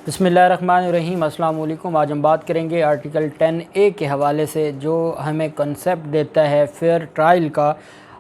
बिस्मिल्लाहिर्रहमानिर्रहीम। अस्सलाम वालेकुम। आज हम बात करेंगे आर्टिकल 10A के हवाले से, जो हमें कंसेप्ट देता है फेयर ट्रायल का।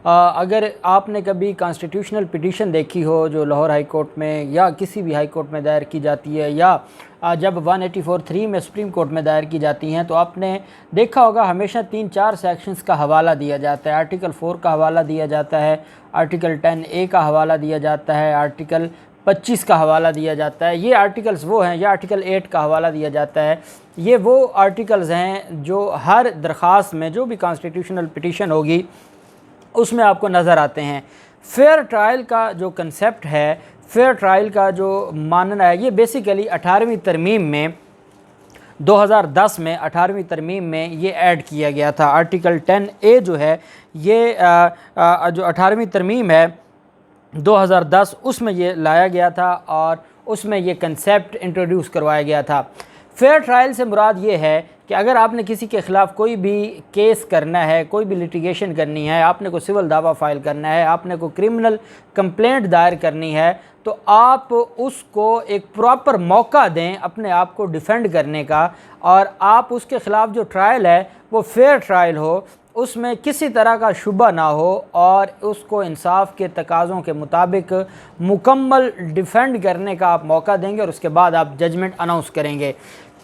अगर आपने कभी कॉन्स्टिट्यूशनल पिटीशन देखी हो जो लाहौर हाई कोर्ट में या किसी भी हाई कोर्ट में दायर की जाती है, या जब 184(3) में सुप्रीम कोर्ट में दायर की जाती हैं, तो आपने देखा होगा हमेशा 3-4 सेक्शंस का हवाला दिया जाता है। आर्टिकल 4 का हवाला दिया जाता है, आर्टिकल 10A का हवाला दिया जाता है, आर्टिकल 25 का हवाला दिया जाता है। ये आर्टिकल्स वो हैं, या आर्टिकल 8 का हवाला दिया जाता है। ये वो आर्टिकल्स हैं जो हर दरख्वास्त में, जो भी कॉन्स्टिट्यूशनल पिटीशन होगी उसमें आपको नज़र आते हैं। फेयर ट्रायल का जो कंसेप्ट है, फेयर ट्रायल का जो मानना है, ये बेसिकली 18वीं तरमीम में 2010 में 18वीं तरमीम में ये ऐड किया गया था। आर्टिकल 10A जो है, ये जो 18वीं तरमीम है 2010, उसमें ये लाया गया था और उसमें ये कंसेप्ट इंट्रोड्यूस करवाया गया था। फेयर ट्रायल से मुराद ये है कि अगर आपने किसी के ख़िलाफ़ कोई भी केस करना है, कोई भी लिटिगेशन करनी है, आपने को सिविल दावा फ़ाइल करना है, आपने को क्रिमिनल कंप्लेंट दायर करनी है, तो आप उसको एक प्रॉपर मौका दें अपने आप को डिफेंड करने का, और आप उसके ख़िलाफ़ जो ट्रायल है वो फेयर ट्रायल हो, उसमें किसी तरह का शुबा ना हो, और उसको इंसाफ के तकाज़ों के मुताबिक मुकम्मल डिफेंड करने का आप मौका देंगे, और उसके बाद आप जजमेंट अनाउंस करेंगे।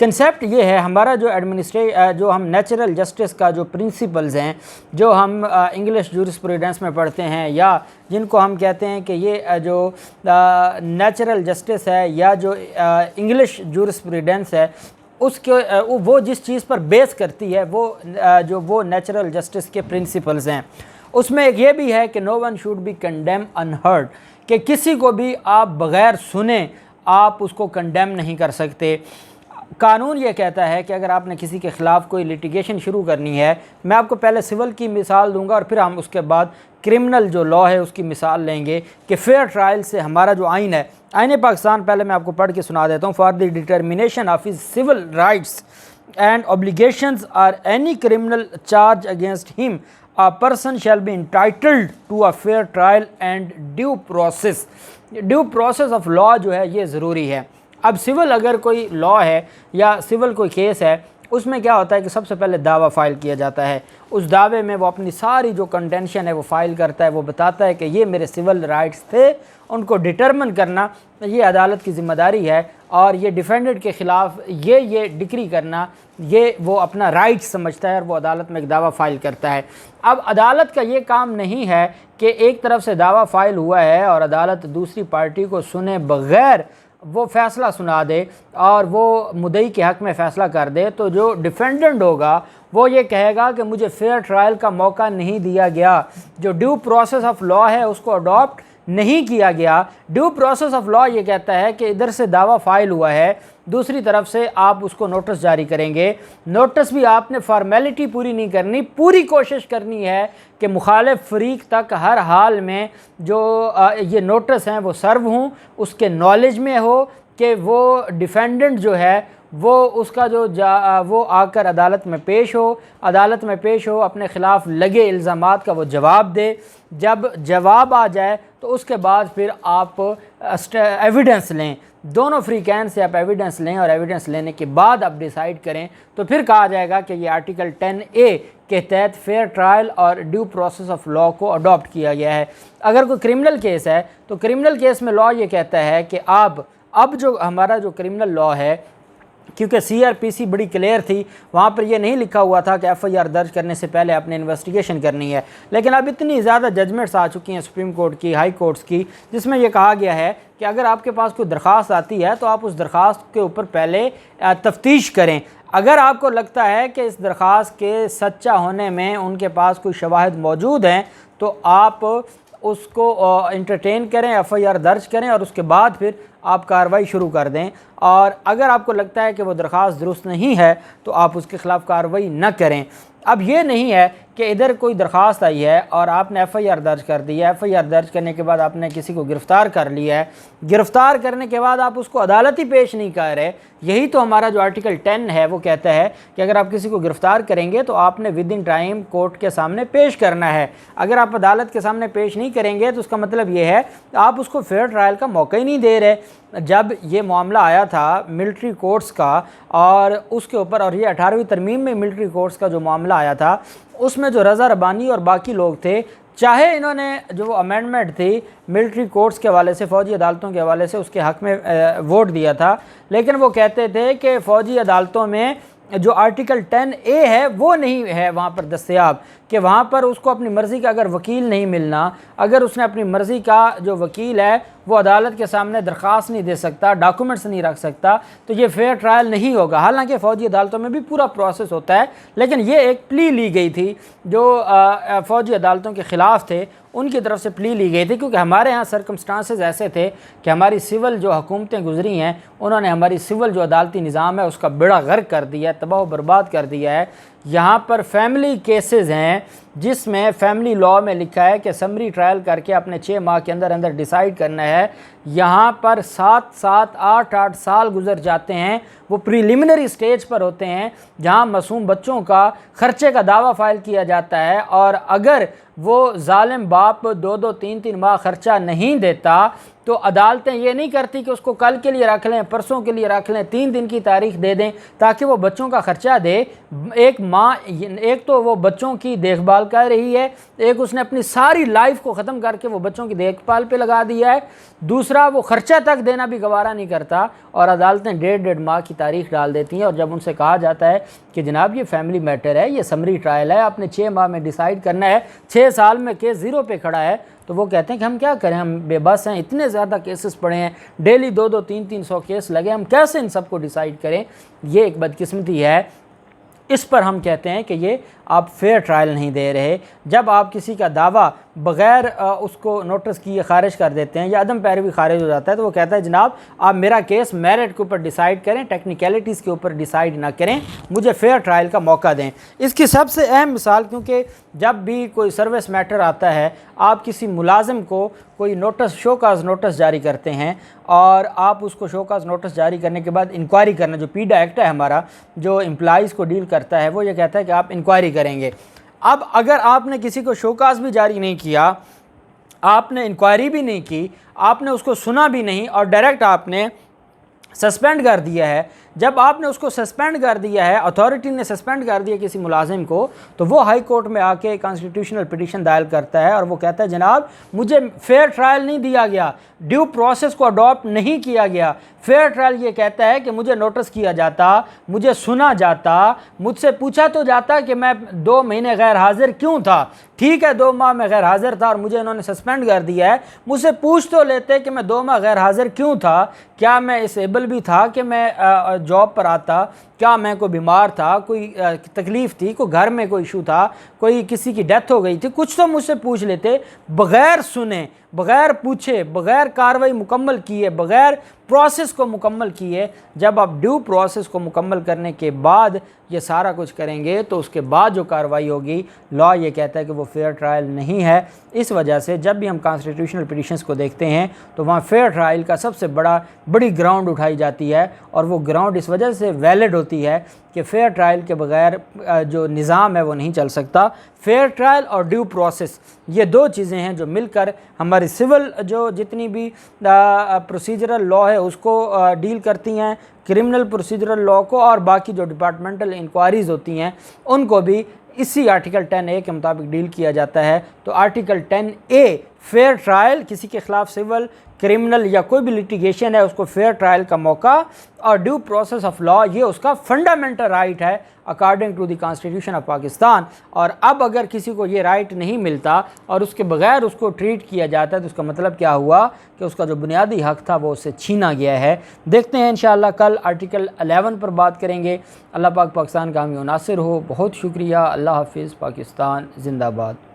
कंसेप्ट ये है हमारा, जो हम नेचुरल जस्टिस का जो प्रिंसिपल्स हैं, जो हम इंग्लिश जूरिस्प्रूडेंस में पढ़ते हैं, या जिनको हम कहते हैं कि ये जो नेचुरल जस्टिस है या जो इंग्लिश जूरिस्प्रूडेंस है, उसके वो जिस चीज़ पर बेस करती है वो नेचुरल जस्टिस के प्रिंसिपल्स हैं। उसमें एक ये भी है कि no one should be condemn unheard, कि किसी को भी आप बग़ैर सुने आप उसको कंडेम नहीं कर सकते। कानून ये कहता है कि अगर आपने किसी के ख़िलाफ़ कोई लिटिगेशन शुरू करनी है, मैं आपको पहले सिविल की मिसाल दूंगा और फिर हम उसके बाद क्रिमिनल जो लॉ है उसकी मिसाल लेंगे कि फेयर ट्रायल से हमारा जो आइन है, आइन पाकिस्तान, पहले मैं आपको पढ़ के सुना देता हूँ। For the determination of his civil rights and obligations or any criminal charge against him a person shall be entitled to a fair trial and due process। Due process of law जो है ये ज़रूरी है। अब civil अगर कोई law है या सिविल कोई केस है, उसमें क्या होता है कि सबसे पहले दावा फ़ाइल किया जाता है। उस दावे में वो अपनी सारी जो कंटेंशन है वो फ़ाइल करता है, वो बताता है कि ये मेरे सिविल राइट्स थे, उनको डिटरमिन करना ये अदालत की ज़िम्मेदारी है, और ये डिफेंडेंट के ख़िलाफ़ ये डिक्री करना ये वो अपना राइट समझता है, और वो अदालत में एक दावा फ़ाइल करता है। अब अदालत का ये काम नहीं है कि एक तरफ से दावा फ़ाइल हुआ है और अदालत दूसरी पार्टी को सुने बग़ैर वो फ़ैसला सुना दे और वो मुद्दई के हक़ में फ़ैसला कर दे। तो जो डिफेंडेंट होगा वो ये कहेगा कि मुझे फेयर ट्रायल का मौका नहीं दिया गया, जो ड्यू प्रोसेस ऑफ लॉ है उसको अडॉप्ट नहीं किया गया। ड्यू प्रोसेस ऑफ लॉ ये कहता है कि इधर से दावा फ़ाइल हुआ है, दूसरी तरफ से आप उसको नोटिस जारी करेंगे। नोटिस भी आपने फॉर्मेलिटी पूरी नहीं करनी, पूरी कोशिश करनी है कि मुखालिफ फरीक तक हर हाल में जो ये नोटिस हैं वो सर्व हों, उसके नॉलेज में हो कि वो डिफेंडेंट जो है वो उसका वो आकर अदालत में पेश हो, अपने ख़िलाफ़ लगे इल्ज़ामात का वो जवाब दे। जब जवाब आ जाए तो उसके बाद फिर आप एविडेंस लें, दोनों फ्रीकैन से आप एविडेंस लें, और एविडेंस लेने के बाद आप डिसाइड करें। तो फिर कहा जाएगा कि ये आर्टिकल 10A के तहत फेयर ट्रायल और ड्यू प्रोसेस ऑफ लॉ को अडॉप्ट किया गया है। अगर कोई क्रिमिनल केस है तो क्रिमिनल केस में लॉ ये कहता है कि अब जो हमारा जो क्रिमिनल लॉ है, क्योंकि CRPC बड़ी क्लियर थी, वहाँ पर ये नहीं लिखा हुआ था कि FIR दर्ज करने से पहले आपने इन्वेस्टिगेशन करनी है। लेकिन अब इतनी ज़्यादा जजमेंट्स आ चुकी हैं सुप्रीम कोर्ट की, हाई कोर्ट्स की, जिसमें यह कहा गया है कि अगर आपके पास कोई दरख्वास्त आती है तो आप उस दरख्वास्त के ऊपर पहले तफ्तीश करें। अगर आपको लगता है कि इस दरख्वास्त के सच्चा होने में उनके पास कोई शवाहिद मौजूद हैं, तो आप उसको इंटरटेन करें, FIR दर्ज करें, और उसके बाद फिर आप कार्रवाई शुरू कर दें। और अगर आपको लगता है कि वो दरख्वास्त दुरुस्त नहीं है तो आप उसके ख़िलाफ़ कार्रवाई न करें। अब ये नहीं है कि इधर कोई दरख्वास्त आई है और आपने FIR दर्ज कर दी है, FIR दर्ज करने के बाद आपने किसी को गिरफ़्तार कर लिया है, गिरफ़्तार करने के बाद आप उसको अदालत ही पेश नहीं कर रहे। यही तो हमारा जो आर्टिकल 10 है वो कहता है कि अगर आप किसी को गिरफ़्तार करेंगे तो आपने विद इन टाइम कोर्ट के सामने पेश करना है। अगर आप अदालत के सामने पेश नहीं करेंगे तो उसका मतलब ये है आप उसको फेयर ट्रायल का मौका ही नहीं दे रहे। جب یہ معاملہ آیا تھا ملٹری کورٹس کا اور اس کے اوپر، اور یہ 18ویں ترمیم میں ملٹری کورٹس کا جو معاملہ آیا تھا، اس میں جو رضا ربانی اور باقی لوگ تھے، چاہے انہوں نے جو وہ امینڈمنٹ تھی ملٹری کورٹس کے حوالے سے، فوجی عدالتوں کے حوالے سے، اس کے حق میں ووٹ دیا تھا، لیکن وہ کہتے تھے کہ فوجی عدالتوں میں جو آرٹیکل 10A ہے وہ نہیں ہے وہاں پر دستیاب، کہ وہاں پر اس کو اپنی مرضی کا اگر وکیل نہیں ملنا، اگر اس نے اپنی مرضی کا جو وکیل ہے وہ عدالت کے سامنے درخواست نہیں دے سکتا، ڈاکومنٹس نہیں رکھ سکتا، تو یہ فیئر ٹرائل نہیں ہوگا۔ حالانکہ فوجی عدالتوں میں بھی پورا پروسیس ہوتا ہے، لیکن یہ ایک پلی لی گئی تھی جو فوجی عدالتوں کے خلاف تھے، ان کی طرف سے پلی لی گئی تھی، کیونکہ ہمارے ہاں سرکمسٹانسز ایسے تھے کہ ہماری سول جو حکومتیں گزری ہیں انہوں نے ہماری سول جو عدالتی نظام ہے اس کا بیڑا غرق کر دیا ہے، تباہ و برباد کر دیا ہے۔ یہاں پر فیملی کیسز ہیں جس میں فیملی لاء میں لکھا ہے کہ سمری ٹرائل کر کے اپنے 6 ماہ کے اندر اندر ڈیسائیڈ کرنا ہے، یہاں پر 7 سال گزر جاتے ہیں، وہ پریلیمنری سٹیج پر ہوتے ہیں جہاں معصوم بچوں کا خرچے کا دعویٰ فائل کیا جاتا ہے، اور اگر وہ ظالم باپ 2 3 ماہ خرچہ نہیں دیتا تو عدالتیں یہ نہیں کرتی کہ اس کو کل کے لیے رکھ لیں، پرسوں کے لیے رکھ لیں، 3 دن کی تاریخ دے دیں تاکہ وہ بچوں کا خرچہ دے۔ ایک ماں، ایک تو وہ بچوں کی دیکھ بھال کر رہی ہے، ایک اس نے اپنی ساری لائف کو ختم کر کے وہ بچوں کی دیکھ بھال پہ لگا دیا ہے، دوسرا وہ خرچہ تک دینا بھی گوارا نہیں کرتا، اور عدالتیں 1.5 ماہ کی تاریخ ڈال دیتی ہیں۔ اور جب ان سے کہا جاتا ہے کہ جناب یہ فیملی میٹر ہے، یہ سمری ٹرائل ہے، آپ نے 6 ماہ میں ڈیسائیڈ کرنا ہے، 6 سال میں کیس 0 پہ کھڑا ہے، تو وہ کہتے ہیں کہ ہم کیا کریں، ہم بے بس ہیں، اتنے زیادہ کیسز پڑے ہیں، ڈیلی 2 300 کیس لگے، ہم کیسے ان سب کو ڈیسائیڈ کریں؟ یہ ایک بدقسمتی ہے۔ اس پر ہم کہتے ہیں کہ یہ آپ فیئر ٹرائل نہیں دے رہے۔ جب آپ کسی کا دعویٰ بغیر اس کو نوٹس کیے خارج کر دیتے ہیں یا عدم پیروی خارج ہو جاتا ہے، تو وہ کہتا ہے جناب آپ میرا کیس میرٹ کے اوپر ڈیسائیڈ کریں، ٹیکنیکلٹیز کے اوپر ڈیسائیڈ نہ کریں، مجھے فیئر ٹرائل کا موقع دیں۔ اس کی سب سے اہم مثال، کیونکہ جب بھی کوئی سروس میٹر آتا ہے، آپ کسی ملازم کو کوئی نوٹس، شو کاز نوٹس جاری کرتے ہیں، اور آپ اس کو شو کاز نوٹس جاری کرنے کے بعد انکوائری کرنا، جو پیڈا ایکٹ ہے ہمارا جو امپلائیز کو ڈیل کرتا ہے، وہ یہ کہتا ہے کہ آپ انکوائری کریں گے۔ اب اگر آپ نے کسی کو شوکاز بھی جاری نہیں کیا، آپ نے انکوائری بھی نہیں کی، آپ نے اس کو سنا بھی نہیں، اور ڈائریکٹ آپ نے سسپینڈ کر دیا ہے، جب آپ نے اس کو سسپینڈ کر دیا ہے، اتھارٹی نے سسپینڈ کر دیا کسی ملازم کو، تو وہ ہائی کورٹ میں آ کے کانسٹیٹیوشنل پٹیشن دائر کرتا ہے، اور وہ کہتا ہے جناب مجھے فیئر ٹرائل نہیں دیا گیا، ڈیو پروسیس کو اڈاپٹ نہیں کیا گیا۔ فیئر ٹرائل یہ کہتا ہے کہ مجھے نوٹس کیا جاتا، مجھے سنا جاتا، مجھ سے پوچھا تو جاتا کہ میں 2 مہینے غیر حاضر کیوں تھا، ٹھیک ہے 2 ماہ میں غیر حاضر تھا اور مجھے انہوں نے سسپینڈ کر دیا ہے، مجھ سے پوچھ تو لیتے کہ میں 2 ماہ غیر حاضر کیوں تھا، کیا میں اس ایبل بھی تھا کہ میں جاب پر آتا، کیا میں کوئی بیمار تھا، کوئی تکلیف تھی، کوئی گھر میں کوئی ایشو تھا، کوئی کسی کی ڈیتھ ہو گئی تھی، کچھ تو مجھ سے پوچھ لیتے۔ بغیر سنے، بغیر پوچھے، بغیر کارروائی مکمل کیے، بغیر پروسیس کو مکمل کیے، جب آپ ڈیو پروسیس کو مکمل کرنے کے بعد یہ سارا کچھ کریں گے تو اس کے بعد جو کارروائی ہوگی، لا یہ کہتا ہے کہ وہ فیئر ٹرائل نہیں ہے۔ اس وجہ سے جب بھی ہم کانسٹیٹیوشنل پٹیشنز کو دیکھتے ہیں تو وہاں فیئر ٹرائل کا سب سے بڑی گراؤنڈ اٹھائی جاتی ہے، اور وہ گراؤنڈ اس وجہ سے ویلڈ ہوتی ہے کہ فیئر ٹرائل کے بغیر جو نظام ہے وہ نہیں چل سکتا۔ فیئر ٹرائل اور ڈیو پروسیس یہ 2 چیزیں ہیں جو مل کر ہماری سول جو جتنی بھی پروسیجرل لا ہے اس کو ڈیل کرتی ہیں، کرمنل پروسیجرل لا کو، اور باقی جو ڈپارٹمنٹل انکوائریز ہوتی ہیں ان کو بھی اسی آرٹیکل 10A کے مطابق ڈیل کیا جاتا ہے۔ تو آرٹیکل 10A فیئر ٹرائل، کسی کے خلاف سول، کرمنل یا کوئی بھی لیٹیگیشن ہے اس کو فیئر ٹرائل کا موقع، اور ڈیو پروسیس آف لا یہ اس کا فنڈامنٹل رائٹ ہے according to the constitution of Pakistan. اور اب اگر کسی کو یہ رائٹ نہیں ملتا اور اس کے بغیر اس کو ٹریٹ کیا جاتا ہے تو اس کا مطلب کیا ہوا کہ اس کا جو بنیادی حق تھا وہ اس سے چھینا گیا ہے۔ دیکھتے ہیں انشاءاللہ کل آرٹیکل 11 پر بات کریں گے۔ اللہ پاک پاکستان کا حامی و ناصر ہو۔ بہت شکریہ۔ اللہ حافظ۔ پاکستان زندہ باد۔